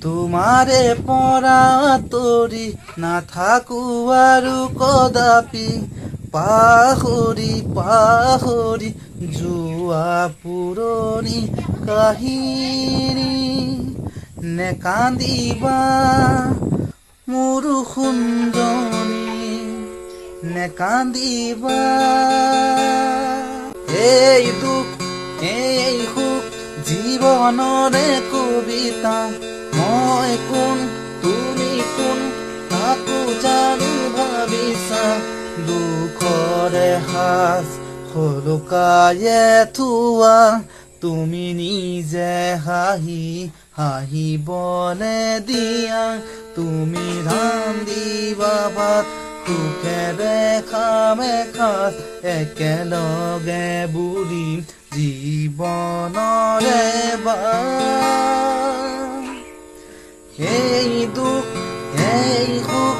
তোমাৰে পৰা আঁতৰি নাথাকো আৰু কদাপি পাহৰি পাহৰি যোৱা পুৰণি কাহিনী নেকান্দিবা মোৰ সুন্দৰী নেকান্দিবা এই দুখ এই সুখ জীৱনৰে কবিতা মই কোন তুমি কোন তাকো জানো ভাবিছা দুখৰে হাস হলুকায়ে থোৱা তুমি নিজে হাঁহি হাঁহিবলে দিয়া তুমি ৰান্ধিবা ভাত সুখেৰে খাম এসাঁজ একেলগে বুলিম জীৱনৰে বাট এই দুখ এই সুখ